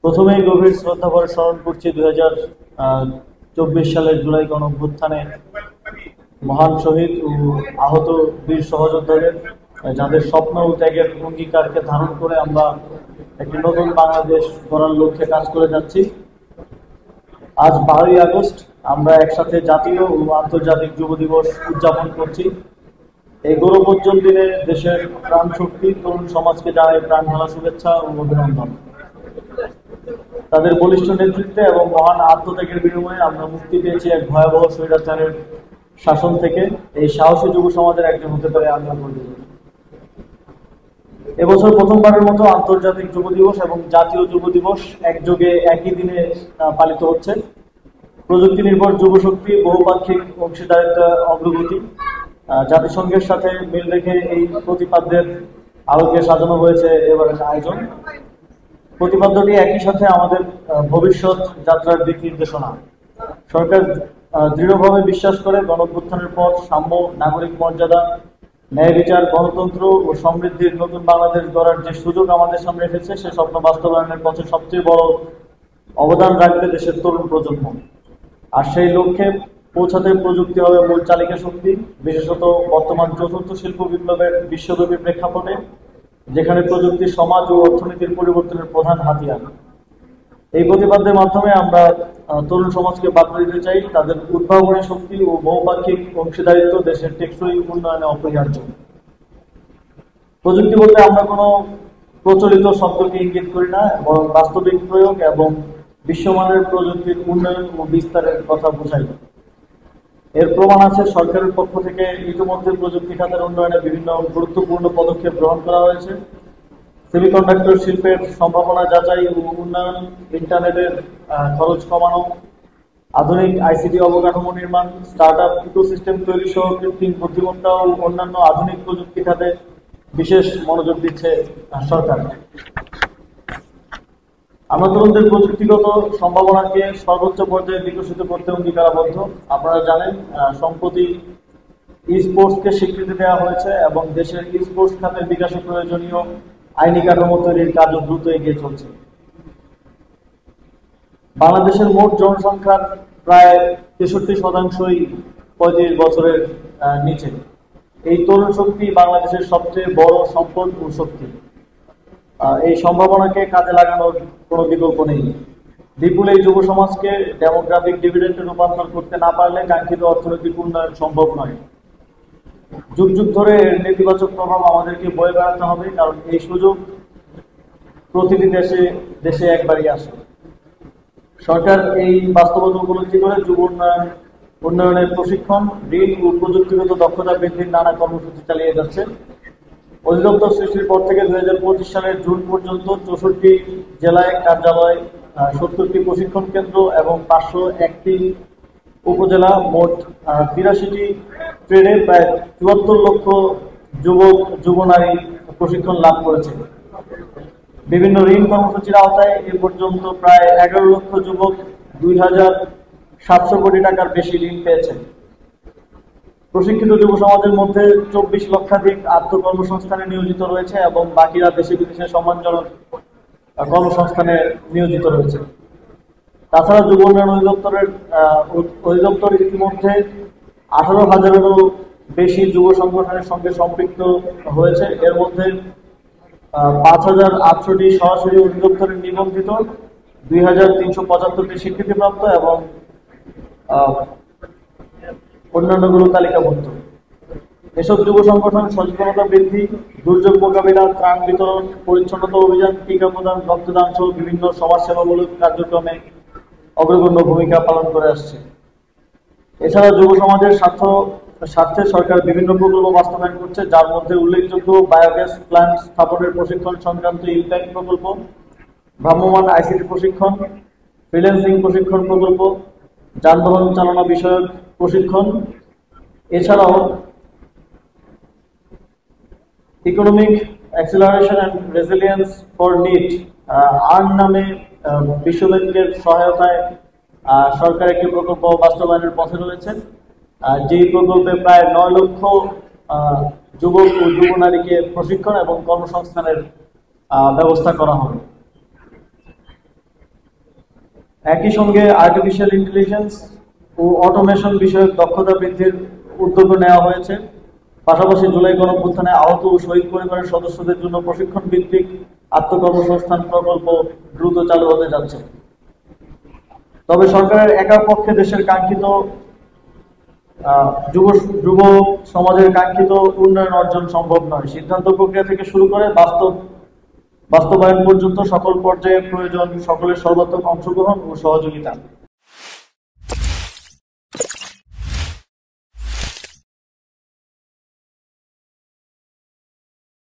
প্রথমেই গভীর শ্রদ্ধা ভরে স্মরণ করছি 2024 সালের জুলাই গণঅভ্যুত্থানে মহান শহীদ ও আহত বীর সহযোদ্ধাদের, যাদের স্বপ্ন ও ত্যাগের অঙ্গীকারকে ধারণ করে আমরা একটি নতুন বাংলাদেশ গড়ার লক্ষ্যে কাজ করে যাচ্ছি। আজ 12ই আগস্ট আমরা একসাথে জাতীয় ও আন্তর্জাতিক যুব দিবস উদযাপন করছি। এই গৌরবোজ্জ্বল দিনে দেশের প্রাণ শক্তি তরুণ সমাজকে জানাই প্রাণ ঢালা শুভেচ্ছা ও অভিনন্দন। তাদের বলিষ্ঠ নেতৃত্বে এবং মহান আত্মত্যাগের বিনিময়ে আমরা মুক্তি পেয়েছি এক ভয়াবহ স্বৈরাচারের শাসন থেকে। এই সাহসী যুব সমাজের একজন হতে পারে আমরা গর্বিত। এবছর প্রথমবারের মতো আন্তর্জাতিক যুব দিবস এবং জাতীয় যুব দিবস একযোগে একই দিনে পালিত হচ্ছে। প্রযুক্তি নির্ভর যুব শক্তি, বহুপাক্ষিক অংশীদারিত্ব, অগ্রগতি, জাতিসংঘের সাথে মিল রেখে এই প্রতিপাদ্যের আলোকে সাজানো হয়েছে এবারের আয়োজন। প্রতিপাদ্যটি একই সাথে আমাদের ভবিষ্যৎ যাত্রার দিক নির্দেশনা। সরকার দৃঢ়ভাবে বিশ্বাস করে গণঅভ্যুত্থানের পর সাম্য, নাগরিক মর্যাদা, ন্যায় বিচার, গণতন্ত্র ও সমৃদ্ধির নতুন বাংলাদেশ গড়ার যে সুযোগ আমাদের সামনে এসেছে, সে স্বপ্ন বাস্তবায়নের পথে সবচেয়ে বড় অবদান রাখবে দেশের তরুণ প্রজন্ম। আর সেই লক্ষ্যে পৌঁছাতে প্রযুক্তি হবে মূল চালিকা শক্তি, বিশেষত বর্তমান চতুর্থ শিল্প বিপ্লবের বিশ্বব্যাপী প্রেক্ষাপটে, যেখানে প্রযুক্তি সমাজ ও অর্থনীতির পরিবর্তনের প্রধান হাতিয়ার। এই প্রতিপাদ্যের মাধ্যমে আমরা তরুণ সমাজকে বার্তা দিতে চাই, তাদের উদ্ভাবনী শক্তি ও বহুপাক্ষিক অংশীদারিত্ব দেশের টেকসই উন্নয়নে অপরিহার্য। প্রযুক্তি বলতে আমরা কোনো প্রচলিত শব্দকে ইঙ্গিত করি না, বরং বাস্তবিক প্রয়োগ এবং বিশ্বমানের প্রযুক্তির উন্নয়ন ও বিস্তারের কথা বোঝাই। এর প্রমাণ আছে সরকারের পক্ষ থেকে ইতিমধ্যে প্রযুক্তি খাতের উন্নয়নে বিভিন্ন গুরুত্বপূর্ণ পদক্ষেপ গ্রহণ করা হয়েছে। সেমিকন্ডাক্টর শিল্পের সম্ভাবনা যাচাই ও উন্নয়ন, ইন্টারনেটের খরচ কমানো, আধুনিক আইসিটি অবকাঠামো নির্মাণ, স্টার্টআপ ইকোসিস্টেম তৈরি সহ কৃত্রিম বুদ্ধিমত্তা ও অন্যান্য আধুনিক প্রযুক্তি খাতে বিশেষ মনোযোগ দিচ্ছে সরকার। আমরা তরুণদের প্রযুক্তিগত সম্ভাবনাকে সর্বোচ্চ পর্যায়ে বিকশিত করতে অঙ্গীকারাবদ্ধ। আপনারা জানেন, সম্প্রতি ই স্পোর্টসকে স্বীকৃতি দেওয়া হয়েছে এবং দেশের ই স্পোর্টস খাতের বিকাশে প্রয়োজনীয় আইনি কাঠামো তৈরির কাজও দ্রুত এগিয়ে চলছে। বাংলাদেশের মোট জনসংখ্যার প্রায় 63%ই 35 বছরের নিচে। এই তরুণ শক্তি বাংলাদেশের সবচেয়ে বড় সম্পদ ও শক্তি। এই সম্ভাবনাকে কাজে লাগানোর কোনো বিকল্প নেই। বিপুল এই যুব সমাজকে ডেমোগ্রাফিক ডিভিডেন্ডে রূপান্তর করতে না পারলে কাঙ্ক্ষিত অর্থনৈতিক উন্নয়ন সম্ভব নয়। যুগ যুগ ধরে এর নেতিবাচক প্রভাব আমাদেরকে বয়ে বেড়াতে হবে, কারণ এই সুযোগ প্রতিটি দেশে একবারই আসে। সরকার এই বাস্তবতা উপলব্ধি করে যুব উন্নয়নের প্রশিক্ষণ, ঋণ ও প্রযুক্তিগত দক্ষতা বৃদ্ধির নানা কর্মসূচি চালিয়ে যাচ্ছে। অধিদপ্তর সৃষ্টির পর থেকে 2025 সালের জুন পর্যন্ত 64 জেলায় কার্যালয়, 70টি প্রশিক্ষণ কেন্দ্র এবং 501টি উপজেলা, মোট 83টি ট্রেডে প্রায় 74 লক্ষ যুব নারী প্রশিক্ষণ লাভ করেছে। বিভিন্ন ঋণ কর্মসূচির আওতায় এ পর্যন্ত প্রায় 11 লক্ষ যুবক 2,700 কোটি টাকার বেশি ঋণ পেয়েছেন। প্রশিক্ষিত যুব সমাজের মধ্যে 24 লক্ষাধিক আত্মকর্মসংস্থানে নিয়োজিত রয়েছে এবং বাকিরা দেশে বিদেশে সম্মানজনক কর্মসংস্থানে নিয়োজিত রয়েছে। তাছাড়া যুব উন্নয়ন অধিদপ্তর ইতিমধ্যে 18,000-এরও বেশি যুব সংগঠনের সঙ্গে সম্পৃক্ত হয়েছে। এর মধ্যে 5,800টি সরাসরি অধিদপ্তরের নিবন্ধিত, 2,375টি স্বীকৃতিপ্রাপ্ত এবং অন্যান্যগুলো তালিকাভুক্ত। এসব যুব সংগঠন সচেতনতা বৃদ্ধি, দুর্যোগ মোকাবিলা, ত্রাণ বিতরণ, পরিচ্ছন্নতা অভিযান, টিকা প্রদান, রক্তদান সহ বিভিন্ন সমাজসেবামূলক কার্যক্রমে অগ্রগণ্য ভূমিকা পালন করে আসছে। এছাড়া যুব সমাজের স্বার্থে সরকার বিভিন্ন প্রকল্প বাস্তবায়ন করছে, যার মধ্যে উল্লেখযোগ্য বায়োগ্যাস প্ল্যান্ট স্থাপনের প্রশিক্ষণ সংক্রান্ত ইলপ্যাক প্রকল্প, ভ্রাম্যমাণ আইসিটি প্রশিক্ষণ, ফ্রিল্যান্সিং প্রশিক্ষণ প্রকল্প, যানবাহন চালনা বিষয়ক প্রশিক্ষণ। এছাড়াও economic acceleration and resilience for need earn নামে বিশ্বব্যাংকের সহায়তায় সরকার একটি প্রকল্প বাস্তবায়নের পথে রয়েছে, যে প্রকল্পে প্রায় 9 লক্ষ যুবক ও যুব নারীকে প্রশিক্ষণ এবং কর্মসংস্থানের ব্যবস্থা করা হবে। একই সঙ্গে আর্টিফিশিয়াল ইন্টেলিজেন্স ও অটোমেশন বিষয়ক দক্ষতা বৃদ্ধির উদ্যোগ নেওয়া হয়েছে। পাশাপাশি জুলাই গণঅভ্যুত্থানে আহত ও শহীদ পরিবারের সদস্যদের জন্য প্রশিক্ষণ ভিত্তিক আত্মকর্মসংস্থান প্রকল্প দ্রুত চালু হতে যাচ্ছে। তবে সরকারের একার পক্ষে দেশের কাঙ্ক্ষিত যুব যুব সমাজের কাঙ্ক্ষিত উন্নয়ন অর্জন সম্ভব নয়। সিদ্ধান্ত প্রক্রিয়া থেকে শুরু করে বাস্তবায়ন পর্যন্ত সকল পর্যায়ে প্রয়োজন সকলের সর্বাত্মক অংশগ্রহণ ও সহযোগিতা।